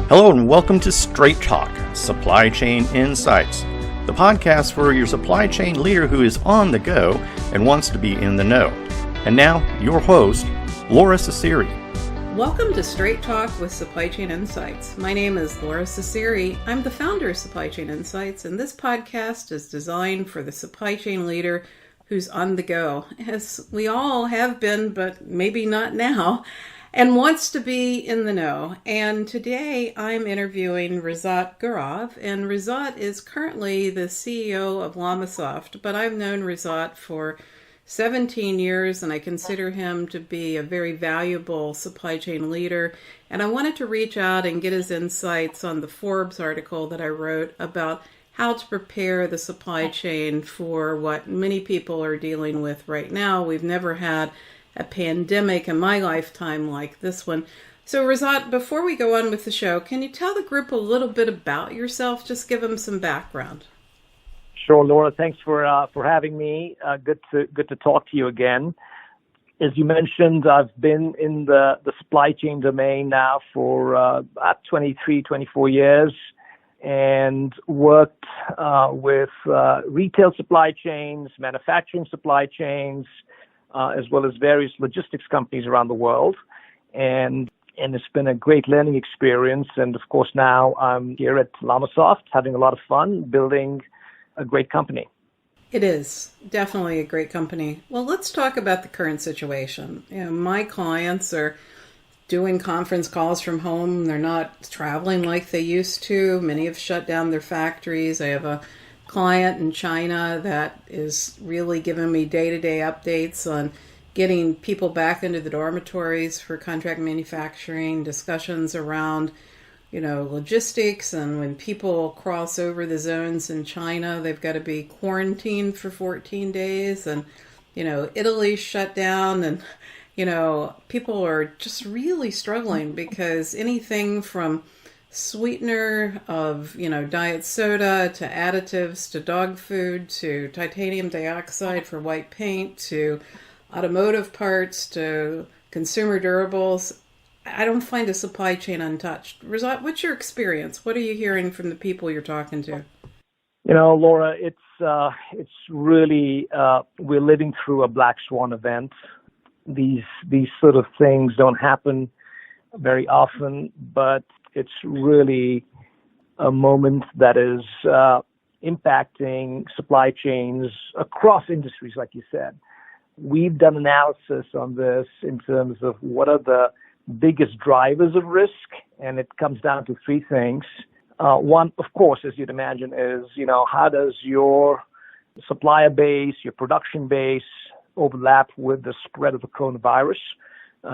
Hello and welcome to Straight Talk, Supply Chain Insights, the podcast for your supply chain leader who is on the go and wants to be in the know. And now, your host, Laura Ciceri. Welcome to Straight Talk with Supply Chain Insights. My name is Laura Ciceri. I'm the founder of Supply Chain Insights, and this podcast is designed for the supply chain leader who's on the go, as we all have been, but maybe not now, and wants to be in the know. And today I'm interviewing Razat Gaurav, and Razat is currently the CEO of LLamasoft, but I've known Razat for 17 years, and I consider him to be a very valuable supply chain leader. And I wanted to reach out and get his insights on the Forbes article that I wrote about how to prepare the supply chain for what many people are dealing with right now. We've never had a pandemic in my lifetime like this one. So Razat, before we go on with the show, can you tell the group a little bit about yourself? Just give them some background. Sure, Laura. Thanks for having me. Good to talk to you again. As you mentioned, I've been in the supply chain domain now for about 23, 24 years, and worked with retail supply chains, manufacturing supply chains, as well as various logistics companies around the world. And it's been a great learning experience. And of course, now I'm here at LLamasoft having a lot of fun building a great company. It is definitely a great company. Well, let's talk about the current situation. My clients are doing conference calls from home. They're not traveling like they used to. Many have shut down their factories. I have a client in China that is really giving me day-to-day updates on getting people back into the dormitories for contract manufacturing, discussions around, logistics, and when people cross over the zones in China, they've got to be quarantined for 14 days, and, Italy's shut down, and, people are just really struggling because anything from sweetener of, diet soda to additives to dog food to titanium dioxide for white paint to automotive parts to consumer durables. I don't find a supply chain untouched. Razat, what's your experience? What are you hearing from the people you're talking to? Laura, it's really we're living through a black swan event. These sort of things don't happen very often, but it's really a moment that is impacting supply chains across industries, like you said. We've done analysis on this in terms of what are the biggest drivers of risk, and it comes down to three things. One, of course, as you'd imagine, is, how does your supplier base, your production base overlap with the spread of the coronavirus?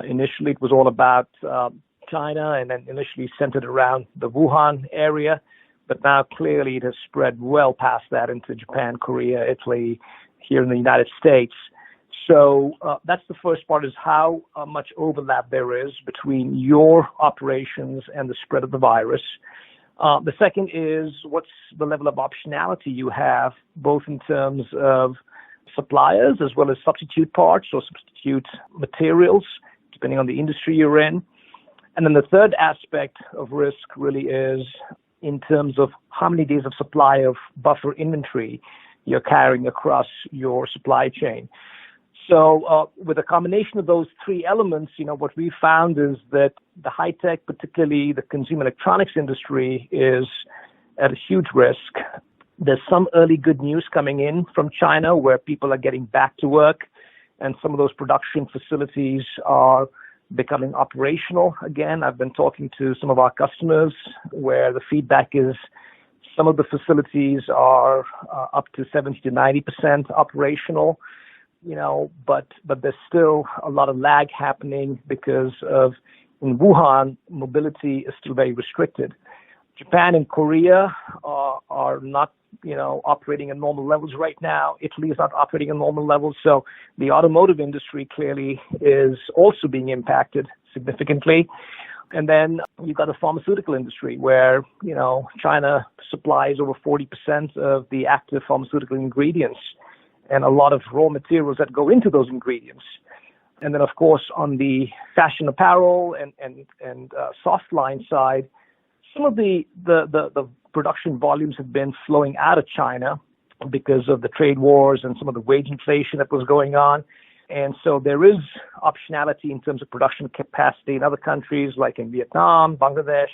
Initially, it was all about China, and then initially centered around the Wuhan area, but now clearly it has spread well past that into Japan, Korea, Italy, here in the United States. So that's the first part, is how much overlap there is between your operations and the spread of the virus. The second is what's the level of optionality you have, both in terms of suppliers as well as substitute parts or substitute materials, depending on the industry you're in. And then the third aspect of risk really is in terms of how many days of supply of buffer inventory you're carrying across your supply chain. So with a combination of those three elements, what we found is that the high tech, particularly the consumer electronics industry, is at a huge risk. There's some early good news coming in from China where people are getting back to work, and some of those production facilities are becoming operational again. I've been talking to some of our customers where the feedback is some of the facilities are up to 70 to 90% operational, but there's still a lot of lag happening because of, in Wuhan, mobility is still very restricted. Japan and Korea are not, operating at normal levels right now. Italy is not operating at normal levels. So the automotive industry clearly is also being impacted significantly. And then you've got the pharmaceutical industry where, China supplies over 40% of the active pharmaceutical ingredients and a lot of raw materials that go into those ingredients. And then, of course, on the fashion apparel and soft line side, some of the production volumes have been flowing out of China because of the trade wars and some of the wage inflation that was going on. And so there is optionality in terms of production capacity in other countries like in Vietnam, Bangladesh,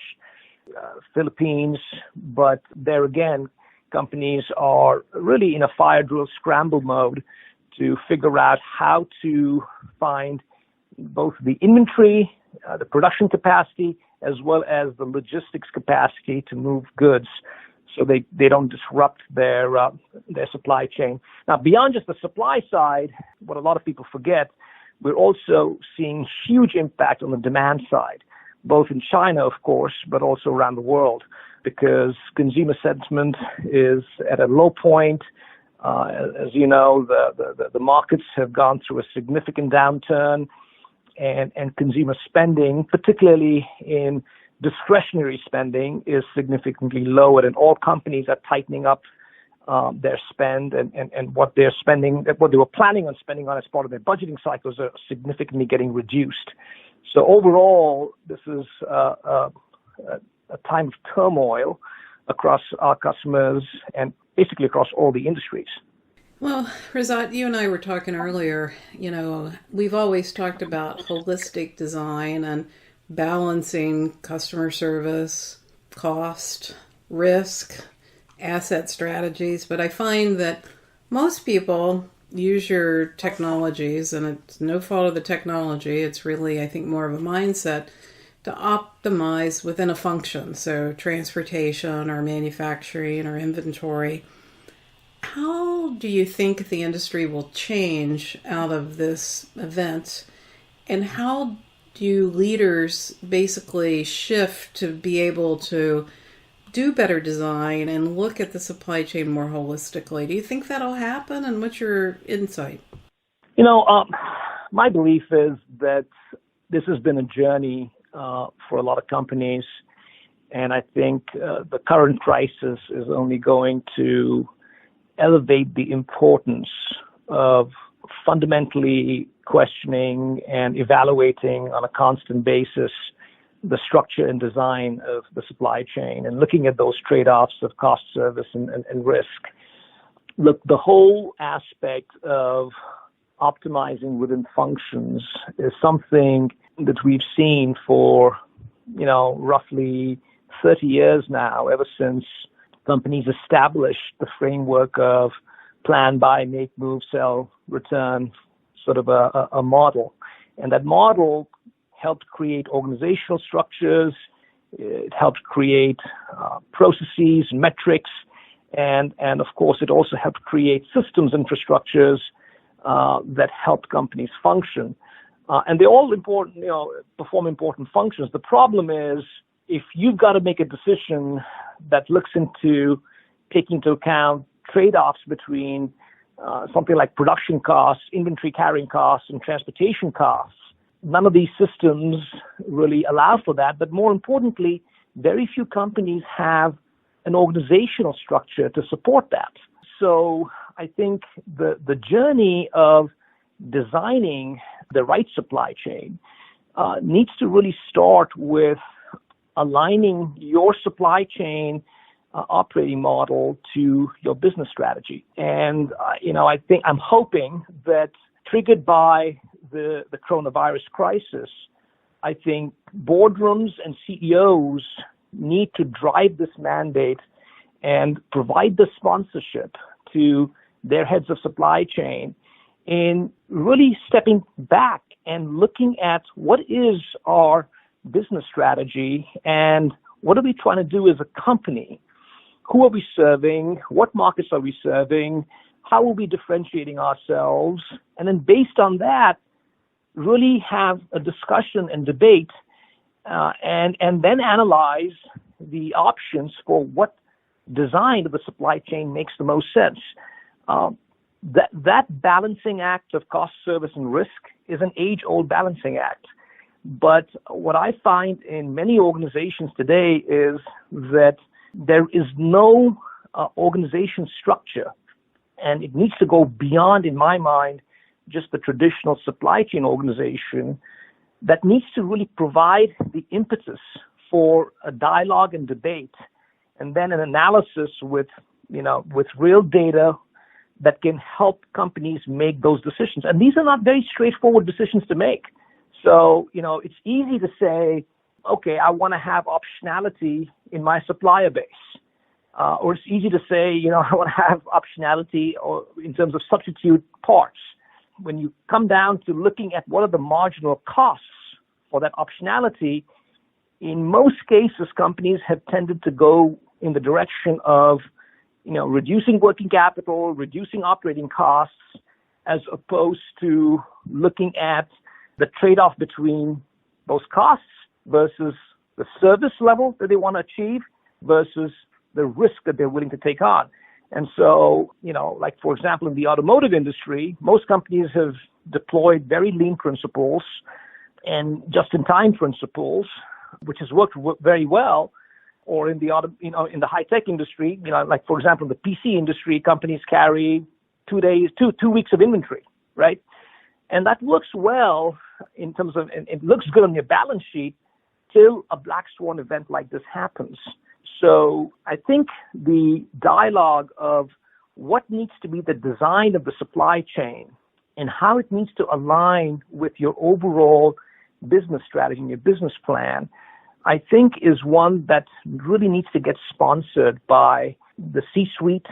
Philippines. But there again, companies are really in a fire drill scramble mode to figure out how to find both the inventory, the production capacity, as well as the logistics capacity to move goods so they don't disrupt their supply chain. Now, beyond just the supply side, what a lot of people forget, we're also seeing huge impact on the demand side, both in China, of course, but also around the world, because consumer sentiment is at a low point. As you know, the markets have gone through a significant downturn, and consumer spending, particularly in discretionary spending, is significantly lower, and all companies are tightening up their spend, and what they're spending, what they were planning on spending on as part of their budgeting cycles are significantly getting reduced. So overall, this is a time of turmoil across our customers and basically across all the industries. Well, Razat, you and I were talking earlier, we've always talked about holistic design and balancing customer service, cost, risk, asset strategies, but I find that most people use your technologies, and it's no fault of the technology, it's really, I think, more of a mindset to optimize within a function, so transportation or manufacturing or inventory. How do you think the industry will change out of this event, and how do leaders basically shift to be able to do better design and look at the supply chain more holistically? Do you think that'll happen, and what's your insight? My belief is that this has been a journey for a lot of companies, and I think the current crisis is only going to elevate the importance of fundamentally questioning and evaluating on a constant basis the structure and design of the supply chain and looking at those trade-offs of cost, service, and risk. Look, the whole aspect of optimizing within functions is something that we've seen for, roughly 30 years now, ever since companies established the framework of plan, buy, make, move, sell, return, sort of a model. And that model helped create organizational structures. It helped create processes, metrics, and of course, it also helped create systems infrastructures that helped companies function. And they're all important, perform important functions. The problem is, if you've got to make a decision that looks into taking into account trade-offs between something like production costs, inventory carrying costs, and transportation costs, none of these systems really allow for that. But more importantly, very few companies have an organizational structure to support that. So I think the journey of designing the right supply chain needs to really start with aligning your supply chain operating model to your business strategy. And, I'm hoping that triggered by the coronavirus crisis, I think boardrooms and CEOs need to drive this mandate and provide the sponsorship to their heads of supply chain in really stepping back and looking at what is our business strategy and what are we trying to do as a company? Who are we serving? What markets are we serving? How are we differentiating ourselves? And then based on that, really have a discussion and debate and then analyze the options for what design of the supply chain makes the most sense. That balancing act of cost, service, and risk is an age-old balancing act. But what I find in many organizations today is that there is no organization structure, and it needs to go beyond, in my mind, just the traditional supply chain organization that needs to really provide the impetus for a dialogue and debate, and then an analysis with real data that can help companies make those decisions. And these are not very straightforward decisions to make. So, it's easy to say, okay, I want to have optionality in my supplier base. Or it's easy to say, I want to have optionality or in terms of substitute parts. When you come down to looking at what are the marginal costs for that optionality, in most cases, companies have tended to go in the direction of, reducing working capital, reducing operating costs, as opposed to looking at the trade-off between those costs versus the service level that they want to achieve versus the risk that they're willing to take on. And so, like, for example, in the automotive industry, most companies have deployed very lean principles and just-in-time principles, which has worked very well. Or in the in the high-tech industry, like, for example, in the PC industry, companies carry 2 weeks of inventory, right? And that works well in terms of, and it looks good on your balance sheet till a black swan event like this happens. So I think the dialogue of what needs to be the design of the supply chain and how it needs to align with your overall business strategy and your business plan, I think is one that really needs to get sponsored by the C-suite.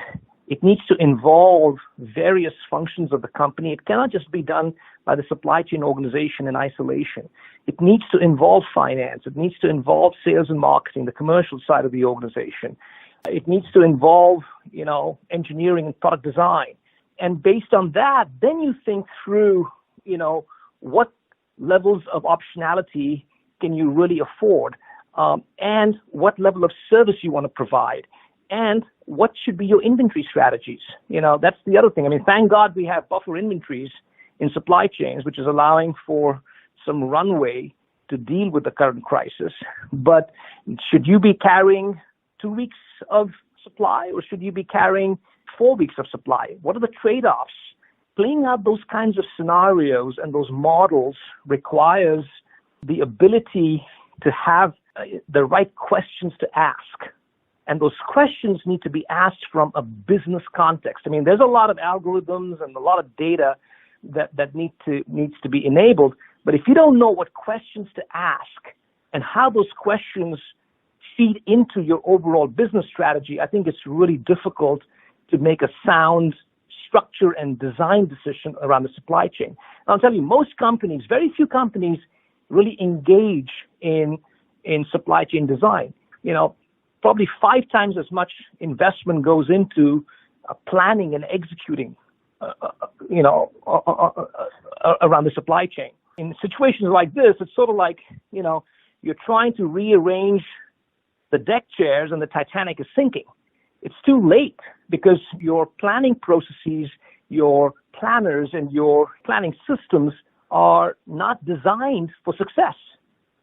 It needs to involve various functions of the company. It cannot just be done by the supply chain organization in isolation. It needs to involve finance. It needs to involve sales and marketing, the commercial side of the organization. It needs to involve, engineering and product design. And based on that, then you think through, what levels of optionality can you really afford, and what level of service you want to provide, and what should be your inventory strategies. That's the other thing. I mean, thank God we have buffer inventories in supply chains, which is allowing for some runway to deal with the current crisis. But should you be carrying 2 weeks of supply, or should you be carrying 4 weeks of supply? What are the trade-offs? Playing out those kinds of scenarios and those models requires the ability to have the right questions to ask. And those questions need to be asked from a business context. I mean, there's a lot of algorithms and a lot of data that needs to be enabled. But if you don't know what questions to ask and how those questions feed into your overall business strategy, I think it's really difficult to make a sound structure and design decision around the supply chain. And I'll tell you, most companies, very few companies, really engage in supply chain design. Probably 5 times as much investment goes into planning and executing, around the supply chain. In situations like this, it's sort of like, you're trying to rearrange the deck chairs and the Titanic is sinking. It's too late because your planning processes, your planners and your planning systems are not designed for success.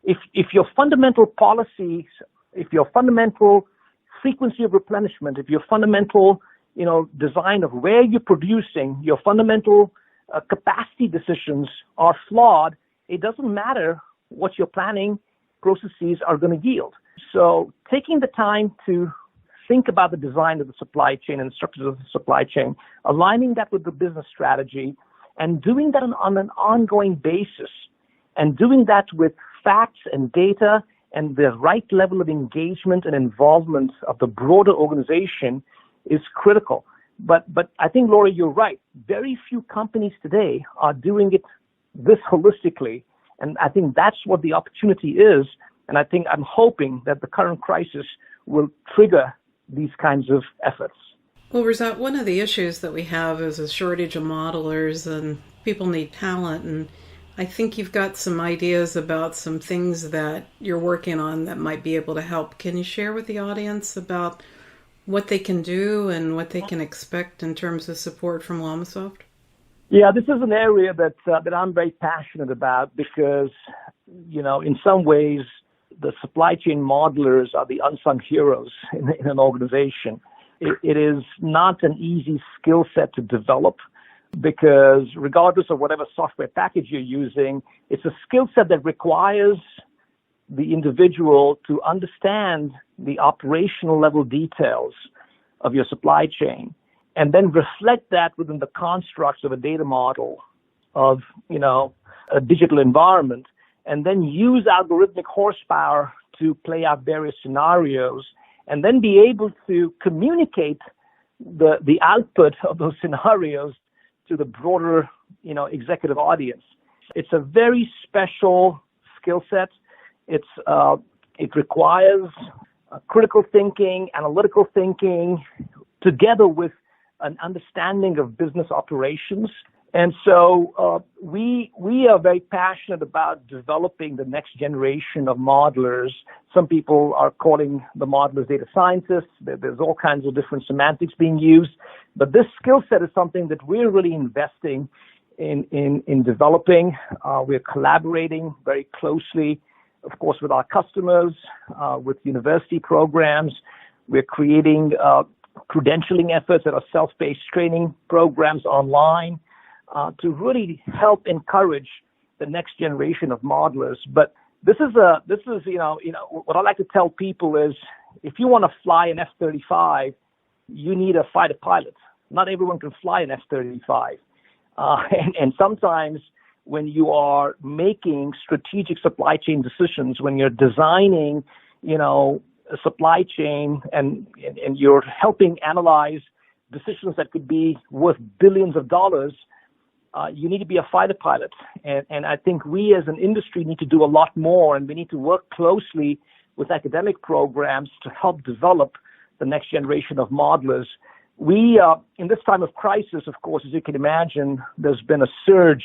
If your fundamental policies, if your fundamental frequency of replenishment, if your fundamental, design of where you're producing, your fundamental capacity decisions are flawed, it doesn't matter what your planning processes are going to yield. So taking the time to think about the design of the supply chain and structures of the supply chain, aligning that with the business strategy, and doing that on an ongoing basis, and doing that with facts and data and the right level of engagement and involvement of the broader organization is critical. But I think, Laura, you're right. Very few companies today are doing it this holistically, and I think that's what the opportunity is. And I think I'm hoping that the current crisis will trigger these kinds of efforts. Well, Razat, one of the issues that we have is a shortage of modelers, and people need talent. And I think you've got some ideas about some things that you're working on that might be able to help. Can you share with the audience about what they can do and what they can expect in terms of support from LLamasoft? Yeah, this is an area that I'm very passionate about because, in some ways, the supply chain modelers are the unsung heroes in an organization. It is not an easy skill set to develop because regardless of whatever software package you're using, it's a skill set that requires the individual to understand the operational level details of your supply chain and then reflect that within the constructs of a data model of, a digital environment, and then use algorithmic horsepower to play out various scenarios, and then be able to communicate the output of those scenarios to the broader, executive audience. It's a very special skill set. It requires critical thinking, analytical thinking, together with an understanding of business operations. And so we are very passionate about developing the next generation of modelers. Some people are calling the modelers data scientists. There's all kinds of different semantics being used. But this skill set is something that we're really investing in developing. We're collaborating very closely, of course, with our customers, with university programs. We're creating credentialing efforts that are self-paced training programs online to really help encourage the next generation of modelers. But this is what I like to tell people is, if you want to fly an F-35, you need a fighter pilot. Not everyone can fly an F-35. And sometimes when you are making strategic supply chain decisions, when you're designing, a supply chain and you're helping analyze decisions that could be worth billions of dollars, you need to be a fighter pilot. And I think we as an industry need to do a lot more, and we need to work closely with academic programs to help develop the next generation of modelers. We, in this time of crisis, of course, as you can imagine, there's been a surge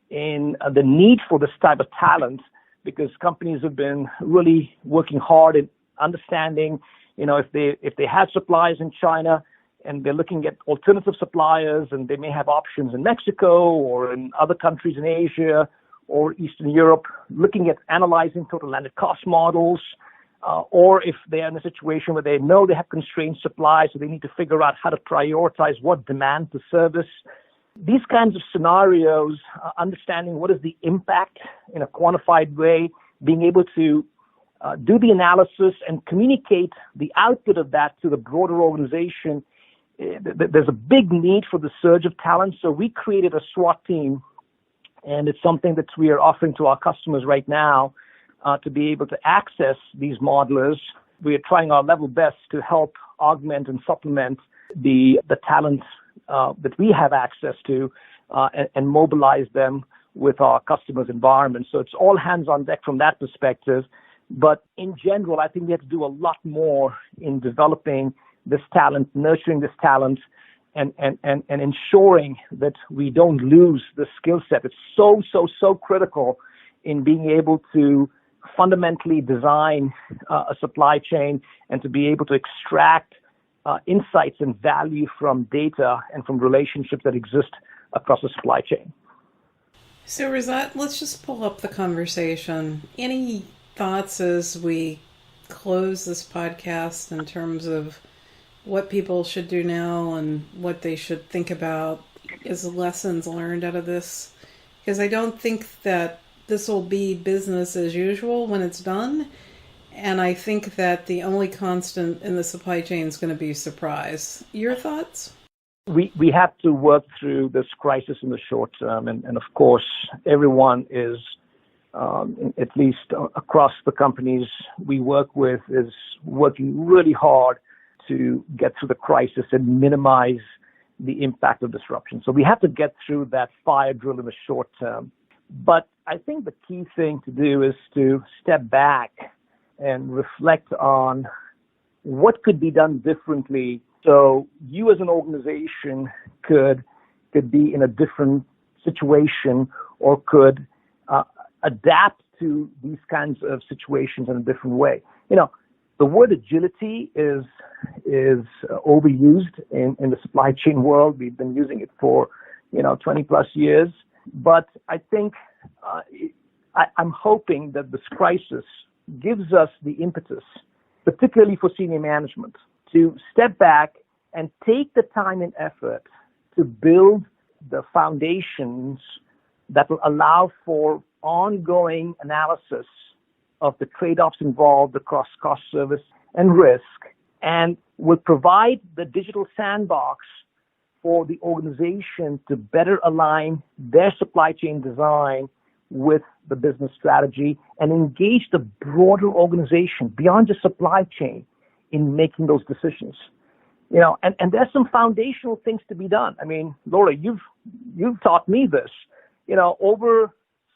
in the need for this type of talent, because companies have been really working hard at understanding, if they have suppliers in China and they're looking at alternative suppliers, and they may have options in Mexico or in other countries in Asia or Eastern Europe, looking at analyzing total landed cost models, or if they're in a situation where they know they have constrained supply, so they need to figure out how to prioritize what demand to service. These kinds of scenarios, understanding what is the impact in a quantified way, being able to do the analysis and communicate the output of that to the broader organization. There's a big need for the surge of talent. So we created a SWAT team, and it's something that we are offering to our customers right now to be able to access these modelers. We are trying our level best to help augment and supplement the talent that we have access to and mobilize them with our customers' environment. So it's all hands on deck from that perspective. But in general, I think we have to do a lot more in developing this talent, nurturing this talent, and ensuring that we don't lose the skill set. It's so critical in being able to fundamentally design a supply chain and to be able to extract insights and value from data and from relationships that exist across the supply chain. So Razat, let's just pull up the conversation. Any thoughts as we close this podcast in terms of what people should do now and what they should think about as lessons learned out of this? Because I don't think that this will be business as usual when it's done. And I think that the only constant in the supply chain is going to be surprise. Your thoughts? We have to work through this crisis in the short term. And of course, everyone is, at least across the companies we work with, is working really hard to get through the crisis and minimize the impact of disruption. So we have to get through that fire drill in the short term. But I think the key thing to do is to step back and reflect on what could be done differently, so you as an organization could be in a different situation or could adapt to these kinds of situations in a different way. The word agility is overused in the supply chain world. We've been using it for 20 plus years. But I think I'm hoping that this crisis gives us the impetus, particularly for senior management, to step back and take the time and effort to build the foundations that will allow for ongoing analysis of the trade-offs involved across cost, service, and risk, and will provide the digital sandbox for the organization to better align their supply chain design with the business strategy and engage the broader organization beyond just supply chain in making those decisions. And there's some foundational things to be done. I mean, Laura, you've taught me this. Over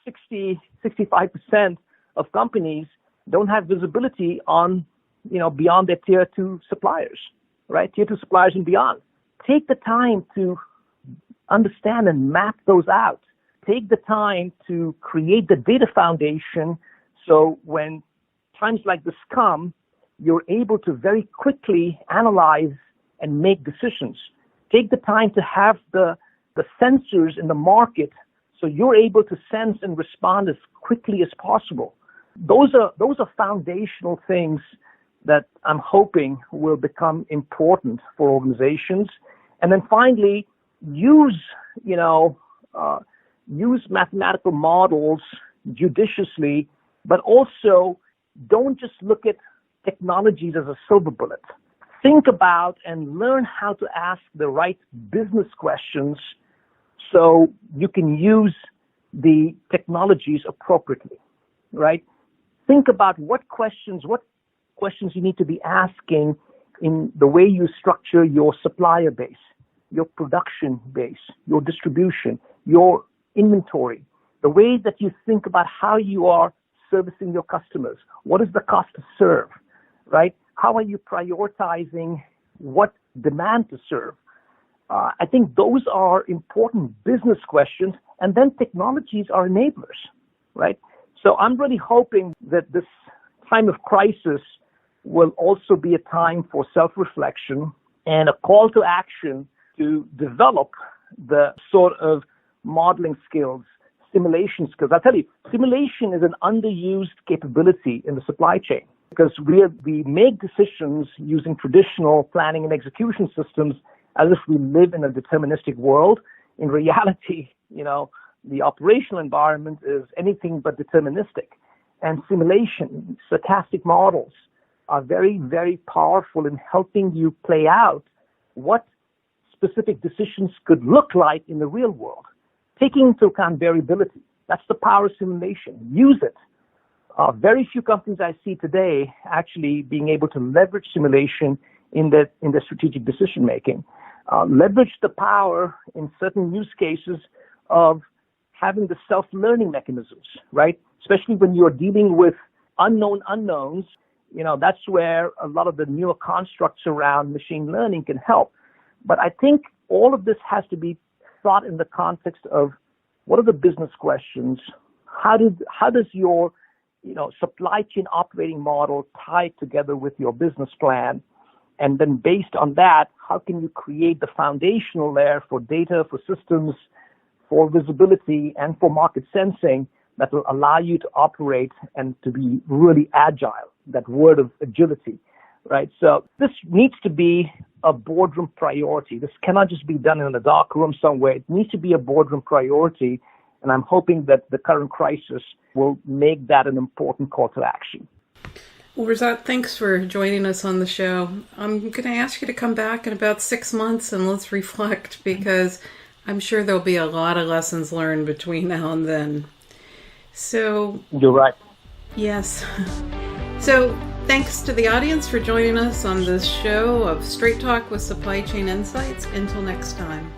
65% of companies don't have visibility on, beyond their tier 2 suppliers, right? Tier 2 suppliers and beyond. Take the time to understand and map those out. Take the time to create the data foundation so when times like this come, you're able to very quickly analyze and make decisions. Take the time to have the sensors in the market so you're able to sense and respond as quickly as possible. Those are foundational things that I'm hoping will become important for organizations. And then finally, use mathematical models judiciously, but also don't just look at technologies as a silver bullet. Think about and learn how to ask the right business questions so you can use the technologies appropriately, right? Think about what questions you need to be asking in the way you structure your supplier base, your production base, your distribution, your inventory, the way that you think about how you are servicing your customers. What is the cost to serve, right? How are you prioritizing what demand to serve? I think those are important business questions, and then technologies are enablers, right? So I'm really hoping that this time of crisis will also be a time for self-reflection and a call to action to develop the sort of modeling skills, simulation skills. I'll tell you, simulation is an underused capability in the supply chain because we make decisions using traditional planning and execution systems as if we live in a deterministic world. In reality, the operational environment is anything but deterministic. And simulation, stochastic models are very, very powerful in helping you play out what specific decisions could look like in the real world, taking into account variability. That's the power of simulation. Use it. Very few companies I see today actually being able to leverage simulation in their strategic decision making. Leverage the power in certain use cases of having the self-learning mechanisms, right? Especially when you're dealing with unknown unknowns, that's where a lot of the newer constructs around machine learning can help. But I think all of this has to be thought in the context of what are the business questions? How does your supply chain operating model tie together with your business plan? And then based on that, how can you create the foundational layer for data, for systems, for visibility, and for market sensing that will allow you to operate and to be really agile, that word of agility, right? So this needs to be a boardroom priority. This cannot just be done in a dark room somewhere. It needs to be a boardroom priority. And I'm hoping that the current crisis will make that an important call to action. Well, Razat, thanks for joining us on the show. I'm going to ask you to come back in about 6 months and let's reflect because I'm sure there'll be a lot of lessons learned between now and then. So you're right. Yes. So thanks to the audience for joining us on this show of Straight Talk with Supply Chain Insights. Until next time.